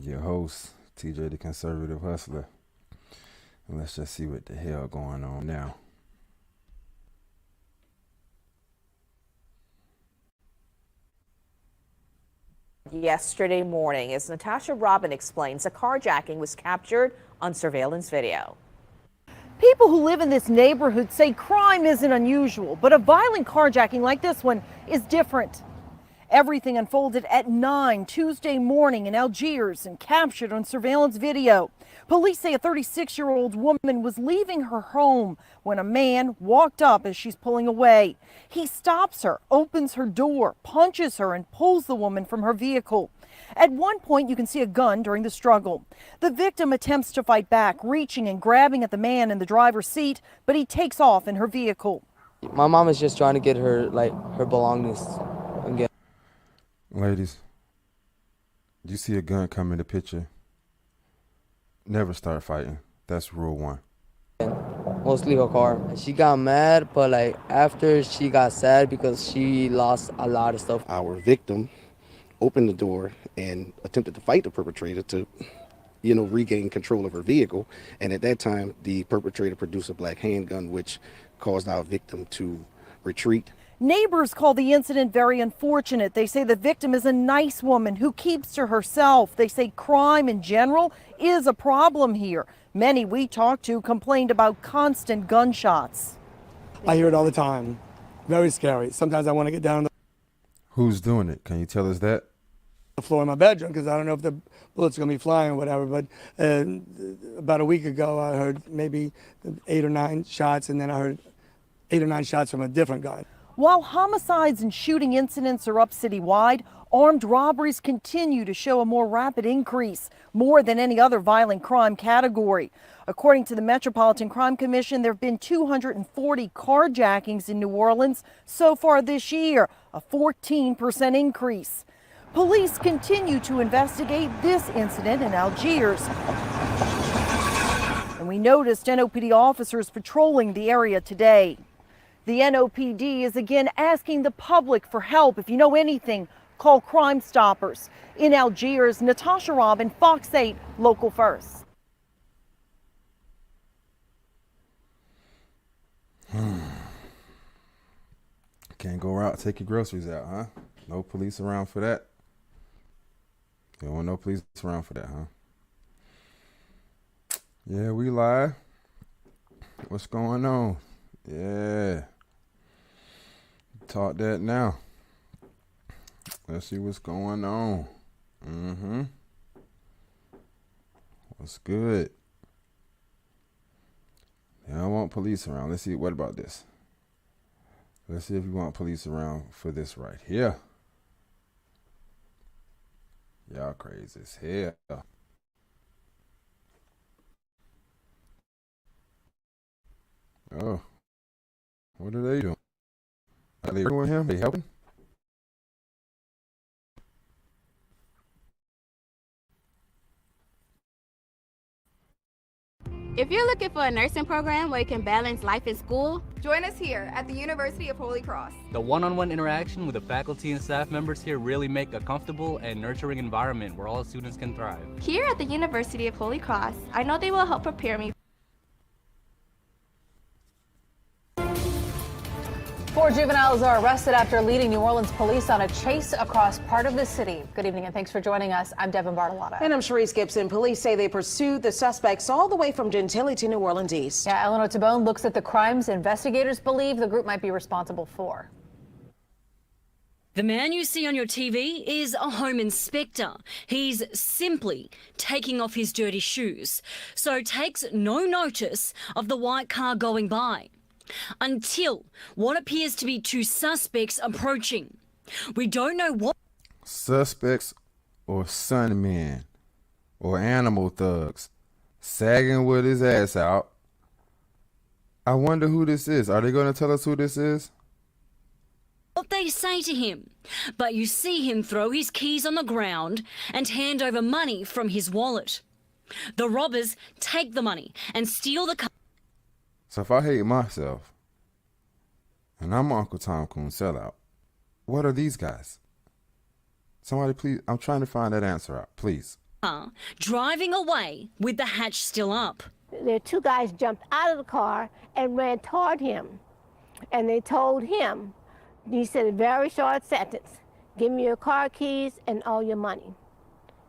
your host, TJ the Conservative Hustler. And let's just see what the hell going on now. Yesterday morning, as Natasha Robin explains, a carjacking was captured on surveillance video. People who live in this neighborhood say crime isn't unusual, but a violent carjacking like this one is different. Everything unfolded at 9 Tuesday morning in Algiers and captured on surveillance video. Police say a 36-year-old woman was leaving her home when a man walked up as she's pulling away. He stops her, opens her door, punches her, and pulls the woman from her vehicle. At one point, you can see a gun during the struggle. The victim attempts to fight back, reaching and grabbing at the man in the driver's seat, but he takes off in her vehicle. My mom is just trying to get her belongings again. Ladies, you see a gun come in the picture, never start fighting. That's rule one. Mostly her car. She got mad, but after she got sad because she lost a lot of stuff. Our victim opened the door and attempted to fight the perpetrator to, regain control of her vehicle. And at that time, the perpetrator produced a black handgun, which caused our victim to retreat. Neighbors call the incident very unfortunate. They say the victim is a nice woman who keeps to herself. They say crime in general is a problem here. Many we talked to complained about constant gunshots. I hear it all the time. Very scary. Sometimes I want to get down on Who's doing it? Can you tell us that? the floor in my bedroom because I don't know if the bullets are going to be flying or whatever. But about a week ago, I heard maybe 8 or 9 shots, and then I heard 8 or 9 shots from a different gun. While homicides and shooting incidents are up citywide, armed robberies continue to show a more rapid increase, more than any other violent crime category. According to the Metropolitan Crime Commission, there have been 240 carjackings in New Orleans so far this year, a 14% increase. Police continue to investigate this incident in Algiers. And we noticed NOPD officers patrolling the area today. The NOPD is again asking the public for help. If you know anything, call Crime Stoppers. In Algiers, Natasha Robin, Fox 8, Local First. Can't go out, take your groceries out, huh? No police around for that. You don't want no police around for that, huh? Yeah, we live. What's going on? Yeah. Talk that now. Let's see what's going on. What's good? Yeah, I want police around. Let's see. What about this? Let's see if you want police around for this right here. Y'all crazy as hell. Oh. What are they doing? Are they with him? They helping? If you're looking for a nursing program where you can balance life and school, join us here at the University of Holy Cross. The one-on-one interaction with the faculty and staff members here really make a comfortable and nurturing environment where all students can thrive. here at the University of Holy Cross, I know they will help prepare me. 4 juveniles are arrested after leading New Orleans police on a chase across part of the city. Good evening and thanks for joining us. I'm Devin Bartolotta. And I'm Sharice Gibson. Police say they pursued the suspects all the way from Gentilly to New Orleans East. Yeah, Eleanor Tabone looks at the crimes investigators believe the group might be responsible for. The man you see on your TV is a home inspector. He's simply taking off his dirty shoes, so takes no notice of the white car going by. Until what appears to be 2 suspects approaching. We don't know what Suspects or sunmen or animal thugs sagging with his ass out. I wonder who this is. Are they going to tell us who this is? they say to him, but you see him throw his keys on the ground and hand over money from his wallet. The robbers take the money and steal the car. So if I hate myself, and I'm Uncle Tom Coon sellout, what are these guys? Somebody please, I'm trying to find that answer out, please. car, driving away with the hatch still up. The two guys jumped out of the car and ran toward him. And they told him, he said a very short sentence, give me your car keys and all your money.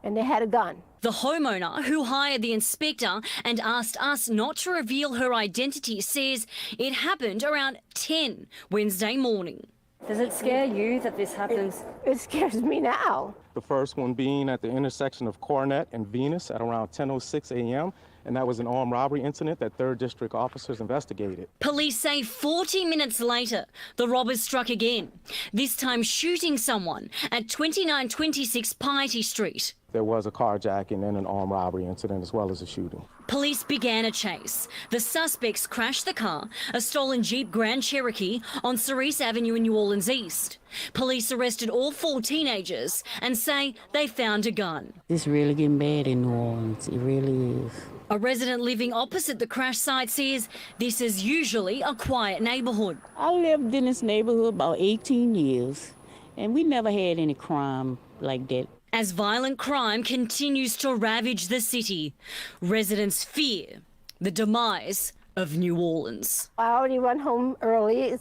And they had a gun. The homeowner who hired the inspector and asked us not to reveal her identity says it happened around 10 Wednesday morning. Does it scare you that this happens? It scares me now. The first one being at the intersection of Coronet and Venus at around 10:06 a.m. And that was an armed robbery incident that 3rd District officers investigated. Police say 40 minutes later, the robbers struck again, this time shooting someone at 2926 Piety Street. There was a carjacking and an armed robbery incident as well as a shooting. Police began a chase. The suspects crashed the car, a stolen Jeep Grand Cherokee, on Cerise Avenue in New Orleans East. Police arrested all 4 teenagers and say they found a gun. It's really getting bad in New Orleans. It really is. A resident living opposite the crash site says this is usually a quiet neighbourhood. I lived in this neighborhood about 18 years, and we never had any crime like that. As violent crime continues to ravage the city, residents fear the demise of New Orleans. I already run home early,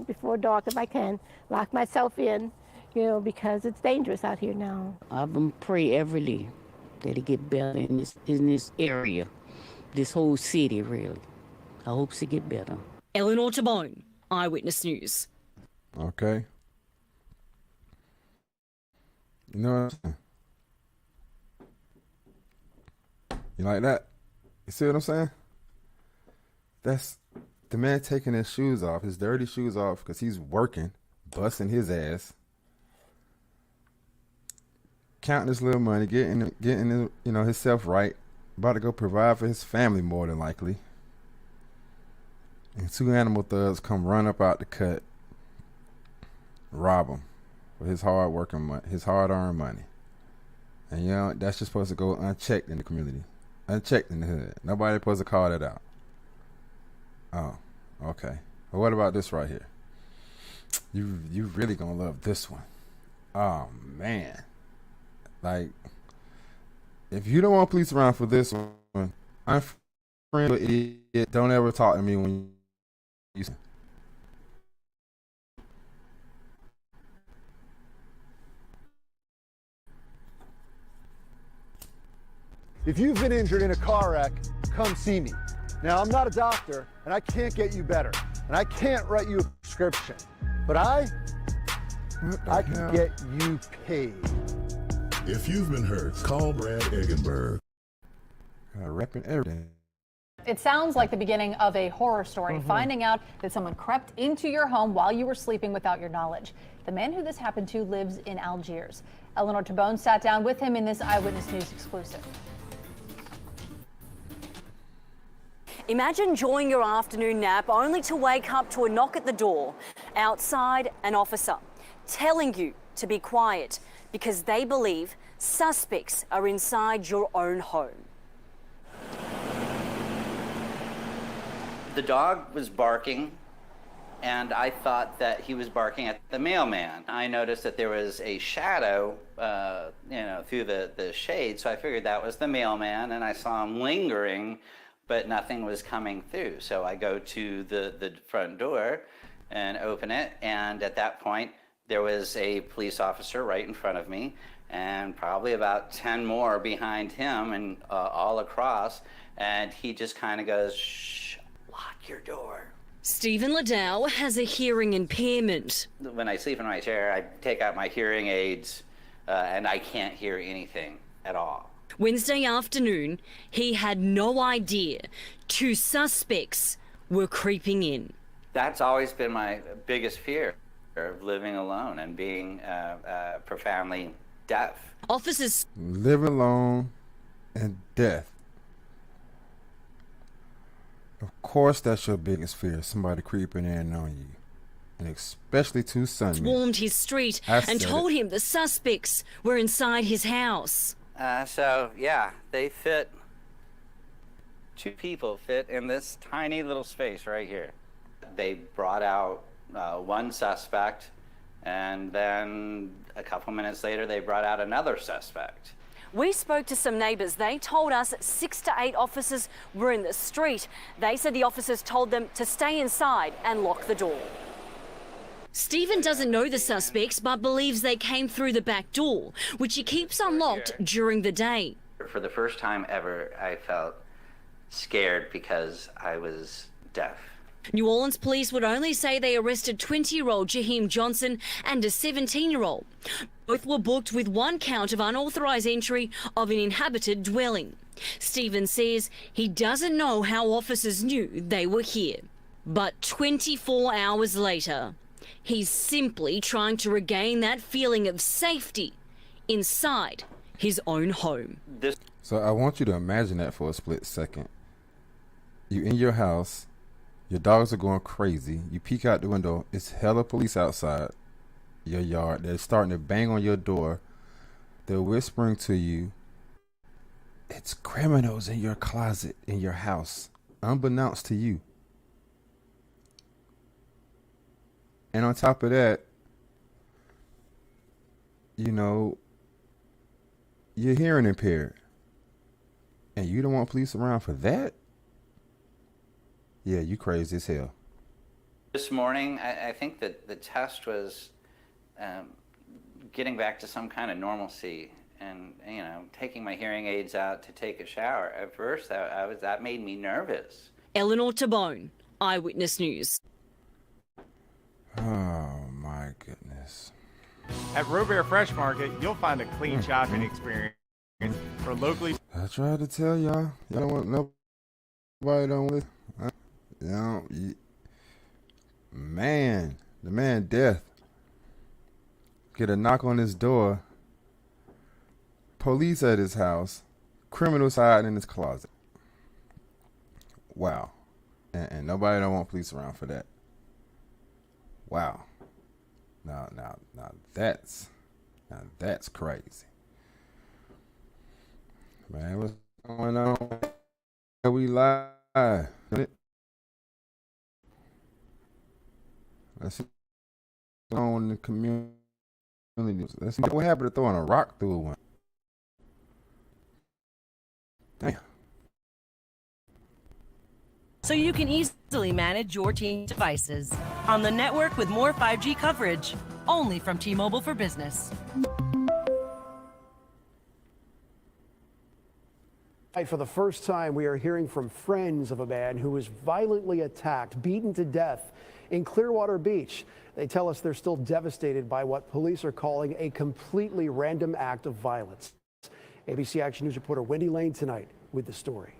before dark if I can, lock myself in, because it's dangerous out here now. I've been praying every day that it get better in this area, this whole city, really. I hope it get better. Eleanor Tabone, Eyewitness News. Okay. You know what I'm saying? You like that? You see what I'm saying? That's the man taking his shoes off, his dirty shoes off, because he's working, busting his ass, counting his little money, getting himself right, about to go provide for his family more than likely. And 2 animal thugs come run up out the cut, rob him for his hard-working money, his hard-earned money. And that's just supposed to go unchecked in the community, unchecked in the hood. Nobody supposed to call that out. Oh, okay. Well, what about this right here? You really gonna love this one. Oh man. Like, if you don't want police around for this one, I'm friend with idiot. Don't ever talk to me when you. If you've been injured in a car wreck, come see me. Now, I'm not a doctor, and I can't get you better, and I can't write you a prescription, but I can get you paid. If you've been hurt, call Brad Eggenberg. Repping everything. It sounds like the beginning of a horror story, finding out that someone crept into your home while you were sleeping without your knowledge. The man who this happened to lives in Algiers. Eleanor Tabone sat down with him in this Eyewitness News exclusive. Imagine enjoying your afternoon nap only to wake up to a knock at the door. Outside, an officer telling you to be quiet because they believe suspects are inside your own home. The dog was barking, and I thought that he was barking at the mailman. I noticed that there was a shadow, through the shade, so I figured that was the mailman, and I saw him lingering, but nothing was coming through. So I go to the front door and open it, and at that point, there was a police officer right in front of me, and probably about 10 more behind him, and all across, and he just kind of goes, "Shh, lock your door." Stephen Liddell has a hearing impairment. When I sleep in my chair, I take out my hearing aids, and I can't hear anything at all. Wednesday afternoon, he had no idea 2 suspects were creeping in. That's always been my biggest fear, of living alone and being profoundly deaf. Officers living alone and deaf. Of course, that's your biggest fear, somebody creeping in on you. And especially 2 sunmen. Swarmed his street and told him the suspects were inside his house. They fit. 2 people fit in this tiny little space right here. They brought out 1 suspect, and then a couple minutes later, they brought out another suspect. We spoke to some neighbours. They told us 6 to 8 officers were in the street. They said the officers told them to stay inside and lock the door. Stephen doesn't know the suspects but believes they came through the back door, which he keeps unlocked during the day. For the first time ever, I felt scared because I was deaf. New Orleans police would only say they arrested 20-year-old Jaheim Johnson and a 17-year-old. Both were booked with 1 count of unauthorised entry of an inhabited dwelling. Stephen says he doesn't know how officers knew they were here. But 24 hours later, he's simply trying to regain that feeling of safety inside his own home. So I want you to imagine that for a split second. You in your house, your dogs are going crazy. You peek out the window, it's hella police outside your yard. They're starting to bang on your door. They're whispering to you, it's criminals in your closet, in your house, unbeknownst to you. And on top of that, you know, you're hearing impaired. And you don't want police around for that? Yeah, you crazy as hell. This morning, I think that the test was getting back to some kind of normalcy and, you know, taking my hearing aids out to take a shower. At first, that made me nervous. Eleanor Tabone, Eyewitness News. Oh my goodness. At Robert Fresh Market, you'll find a clean shopping experience for locally. I tried to tell y'all. Y'all don't want nobody don't listen. You know, man, the man death. Get a knock on his door. Police at his house. Criminals hiding in his closet. Wow. And nobody don't want police around for that. Wow. Now that's crazy. Man, what's going on? We live. Let's see what's going on in the community. Let's see what happened to throwing a rock through one. Damn. So you can easily manage your team's devices on the network with more 5G coverage, only from T-Mobile for Business. For the first time, we are hearing from friends of a man who was violently attacked, beaten to death in Clearwater Beach. They tell us they're still devastated by what police are calling a completely random act of violence. ABC Action News reporter Wendy Lane tonight with the story.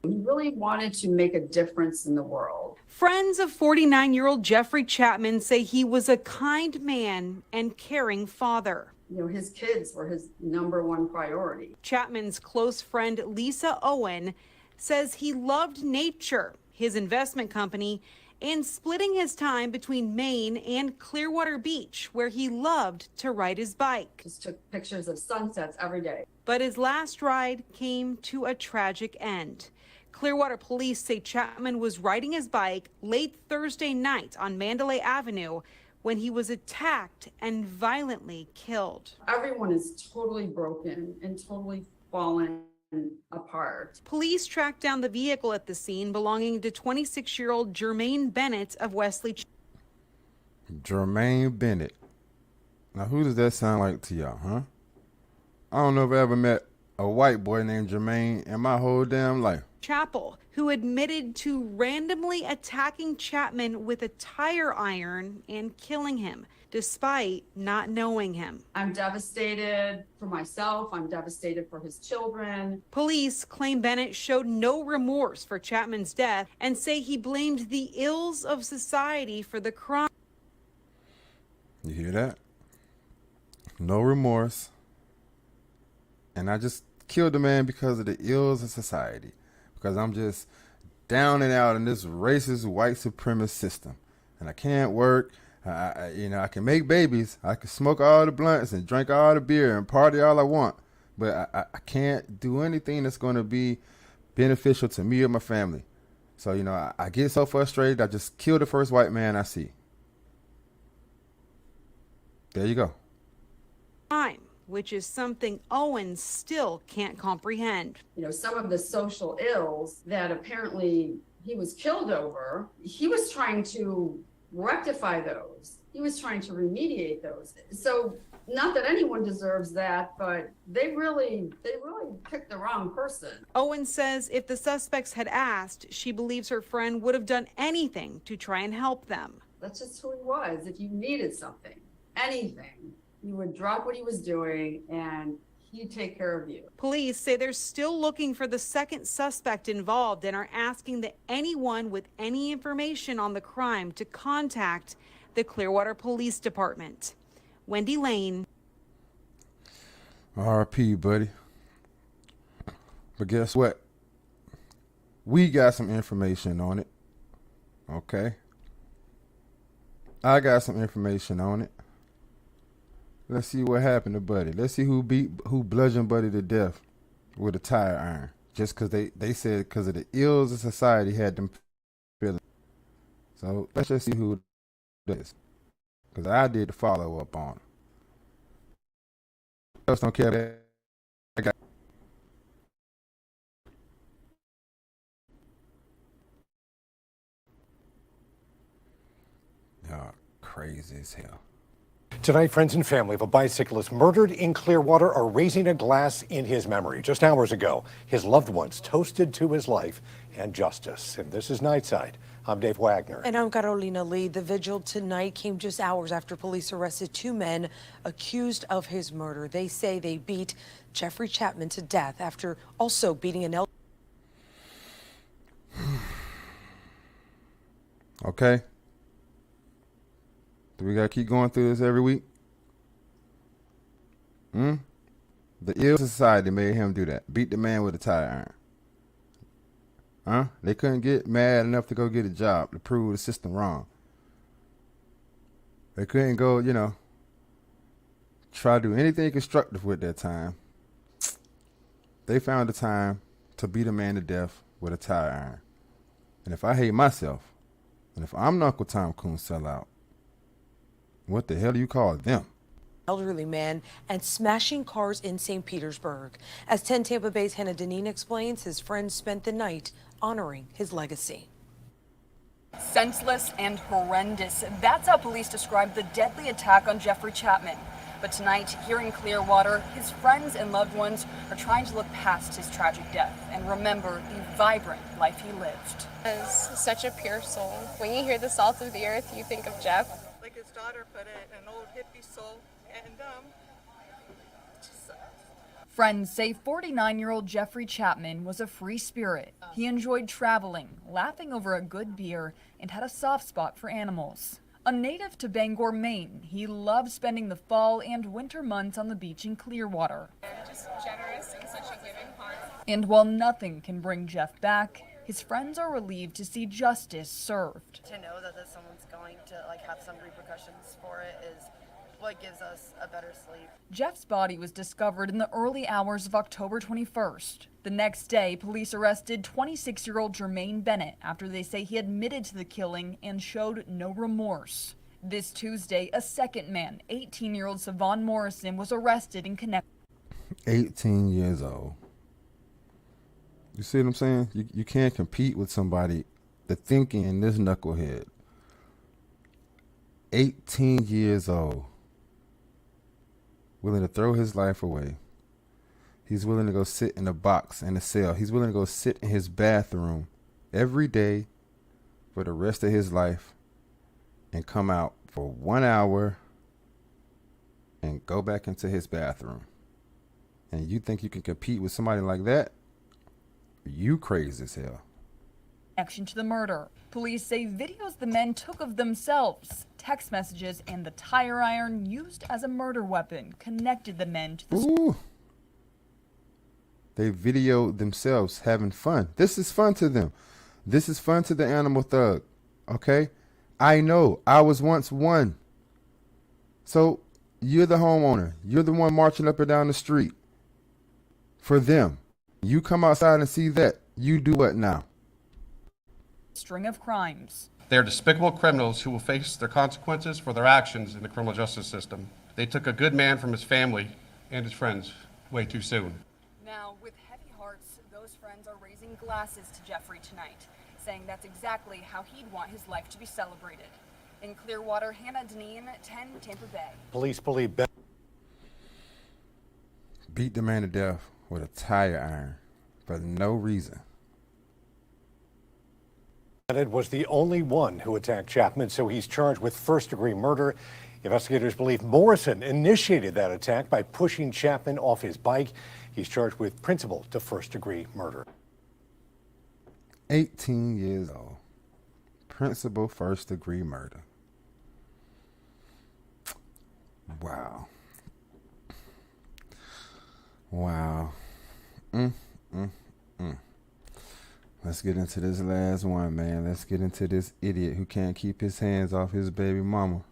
He really wanted to make a difference in the world. Friends of 49-year-old Jeffrey Chapman say he was a kind man and caring father. You know, his kids were his #1 priority. Chapman's close friend Lisa Owen says he loved nature, his investment company, and splitting his time between Maine and Clearwater Beach, where he loved to ride his bike. Just took pictures of sunsets every day. But his last ride came to a tragic end. Clearwater police say Chapman was riding his bike late Thursday night on Mandalay Avenue when he was attacked and violently killed. Everyone is totally broken and totally fallen apart. Police tracked down the vehicle at the scene belonging to 26-year-old Jermaine Bennett of Wesley. Jermaine Bennett. Now, who does that sound like to y'all, huh? I don't know if I ever met a white boy named Jermaine in my whole damn life. Chapel, who admitted to randomly attacking Chapman with a tire iron and killing him, despite not knowing him. I'm devastated for myself. I'm devastated for his children. Police claim Bennett showed no remorse for Chapman's death and say he blamed the ills of society for the crime. You hear that? No remorse. And I just killed the man because of the ills of society. Because I'm just down and out in this racist white supremacist system. And I can't work. I can make babies. I can smoke all the blunts and drink all the beer and party all I want. But I can't do anything that's going to be beneficial to me or my family. So, I get so frustrated, I just kill the first white man I see. There you go. which is something Owen still can't comprehend. You know, some of the social ills that apparently he was killed over, he was trying to rectify those. He was trying to remediate those. So not that anyone deserves that, but they really picked the wrong person. Owen says if the suspects had asked, she believes her friend would have done anything to try and help them. That's just who he was. If you needed something, anything, he would drop what he was doing and he'd take care of you. Police say they're still looking for the second suspect involved and are asking that anyone with any information on the crime to contact the Clearwater Police Department. Wendy Lane. RP, buddy. But guess what? We got some information on it. Okay? I got some information on it. Let's see what happened to Buddy. Let's see who bludgeoned Buddy to death with a tire iron. Just because they said because of the ills of society had them feeling. So let's just see who it is. Because I did the follow up on it. I just don't care. I got crazy as hell. Tonight, friends and family of a bicyclist murdered in Clearwater are raising a glass in his memory. Just hours ago, his loved ones toasted to his life and justice. And this is Nightside. I'm Dave Wagner. And I'm Carolina Lee. The vigil tonight came just hours after police arrested two men accused of his murder. They say they beat Jeffrey Chapman to death after also beating an elderly. Okay. Do we gotta keep going through this every week? The ill society made him do that. Beat the man with a tire iron. They couldn't get mad enough to go get a job to prove the system wrong. They couldn't go, try to do anything constructive with their time. They found the time to beat a man to death with a tire iron. And if I hate myself, and if I'm Uncle Tom Coon sellout, what the hell do you call them? Elderly man and smashing cars in St. Petersburg. As 10 Tampa Bay's Hannah Deneen explains, his friends spent the night honoring his legacy. Senseless and horrendous. That's how police described the deadly attack on Jeffrey Chapman. But tonight, here in Clearwater, his friends and loved ones are trying to look past his tragic death and remember the vibrant life he lived. As such a pure soul. When you hear the salt of the earth, you think of Jeff. Like his daughter put it, an old hippie soul, and Friends say 49-year-old Jeffrey Chapman was a free spirit. He enjoyed traveling, laughing over a good beer, and had a soft spot for animals. A native to Bangor, Maine, he loved spending the fall and winter months on the beach in Clearwater. Just generous and such a giving heart. And while nothing can bring Jeff back, his friends are relieved to see justice served. To know that someone's going to have some repercussions for it is what gives us a better sleep. Jeff's body was discovered in the early hours of October 21st. The next day, police arrested 26-year-old Jermaine Bennett after they say he admitted to the killing and showed no remorse. This Tuesday, a second man, 18-year-old Savon Morrison, was arrested in connection. 18 years old. You see what I'm saying? You can't compete with somebody, the thinking in this knucklehead. 18 years old. Willing to throw his life away. He's willing to go sit in a box in a cell. He's willing to go sit in his bathroom every day for the rest of his life and come out for 1 hour and go back into his bathroom. And you think you can compete with somebody like that? You crazy as hell. Connection to the murder. Police say videos the men took of themselves, text messages, and the tire iron used as a murder weapon connected the men to the... Ooh. They videoed themselves having fun. This is fun to them. This is fun to the animal thug. Okay? I know. I was once one. So you're the homeowner. You're the one marching up and down the street. For them. You come outside and see that. You do what now? String of crimes. They are despicable criminals who will face their consequences for their actions in the criminal justice system. They took a good man from his family and his friends way too soon. Now, with heavy hearts, those friends are raising glasses to Jeffrey tonight, saying that's exactly how he'd want his life to be celebrated. In Clearwater, Hannah Deneen, 10 Tampa Bay. Police believe Beat the man to death with a tire iron for no reason. Bennett was the only one who attacked Chapman, so he's charged with first-degree murder. Investigators believe Morrison initiated that attack by pushing Chapman off his bike. He's charged with principal to first-degree murder. 18 years old. Principal first-degree murder. Wow. Wow. Let's get into this last one, man. Let's get into this idiot who can't keep his hands off his baby mama.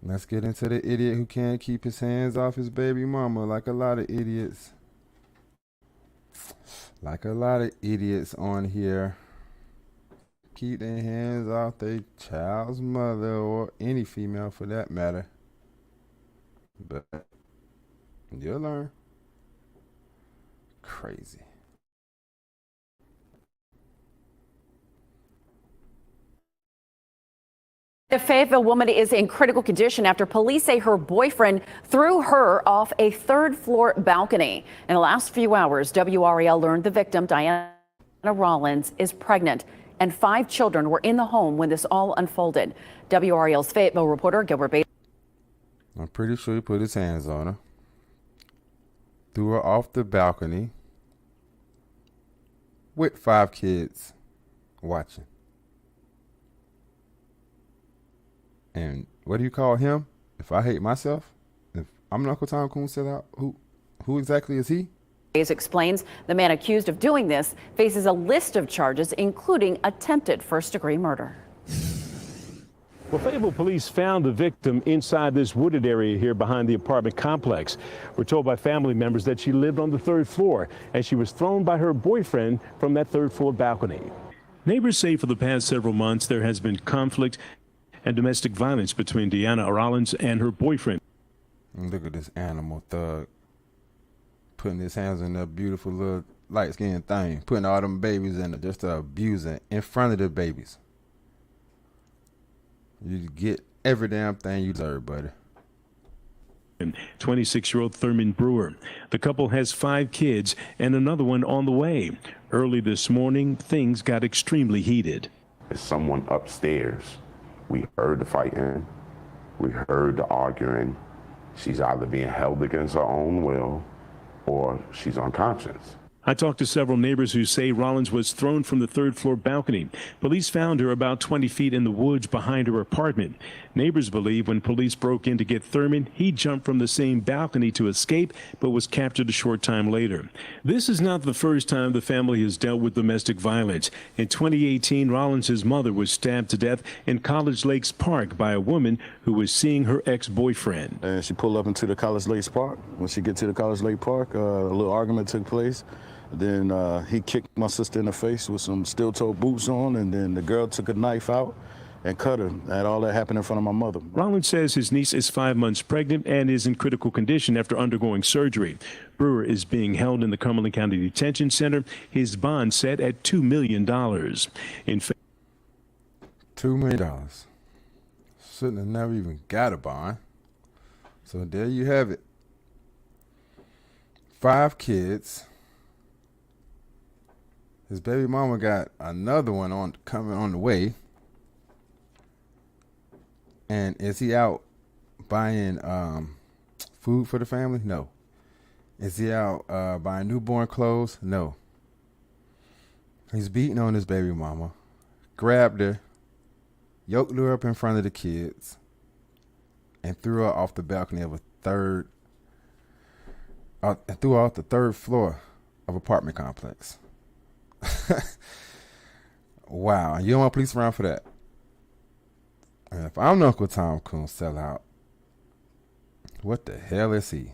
Let's get into the idiot who can't keep his hands off his baby mama, like a lot of idiots. Like a lot of idiots on here. Keep their hands off their child's mother, or any female for that matter. But you'll learn. Crazy. A Fayetteville woman is in critical condition after police say her boyfriend threw her off a third-floor balcony. In the last few hours, WRAL learned the victim, Diana Rollins, is pregnant, and 5 children were in the home when this all unfolded. WRAL's Fayetteville reporter Gilbert Bates. I'm pretty sure he put his hands on her, threw her off the balcony with 5 kids watching. And what do you call him? If I hate myself? If I'm Uncle Tom Coon set out, who exactly is he? Bates explains the man accused of doing this faces a list of charges, including attempted first-degree murder. Well, Fayetteville police found the victim inside this wooded area here behind the apartment complex. We're told by family members that she lived on the 3rd floor and she was thrown by her boyfriend from that 3rd floor balcony. Neighbors say for the past several months there has been conflict and domestic violence between Deanna Rollins and her boyfriend. Look at this animal thug putting his hands in that beautiful little light-skinned thing, putting all them babies in it just to abuse it in front of the babies. You get every damn thing you deserve, buddy. 26-year-old Thurman Brewer. The couple has 5 kids and another one on the way. Early this morning, things got extremely heated. There's someone upstairs. We heard the fighting. We heard the arguing. She's either being held against her own will or she's unconscious. I talked to several neighbors who say Rollins was thrown from the 3rd floor balcony. Police found her about 20 feet in the woods behind her apartment. Neighbors believe when police broke in to get Thurman, he jumped from the same balcony to escape, but was captured a short time later. This is not the first time the family has dealt with domestic violence. In 2018, Rollins' mother was stabbed to death in College Lakes Park by a woman who was seeing her ex-boyfriend. And she pulled up into the College Lakes Park. When she get to the College Lake Park, a little argument took place. Then he kicked my sister in the face with some steel-toe boots on, and then the girl took a knife out and cut her. And all that happened in front of my mother. Rollins says his niece is 5 months pregnant and is in critical condition after undergoing surgery. Brewer is being held in the Cumberland County Detention Center. His bond set at $2 million. $2 million. Shouldn't have never even got a bond. So there you have it. 5 kids. His baby mama got another one coming on the way. And is he out buying food for the family? No. Is he out buying newborn clothes? No. He's beating on his baby mama, grabbed her, yoked her up in front of the kids, and threw her off the balcony of threw her off the 3rd floor of apartment complex. Wow, you don't want police around for that. And if I'm Uncle Tom Coon sell out, what the hell is he?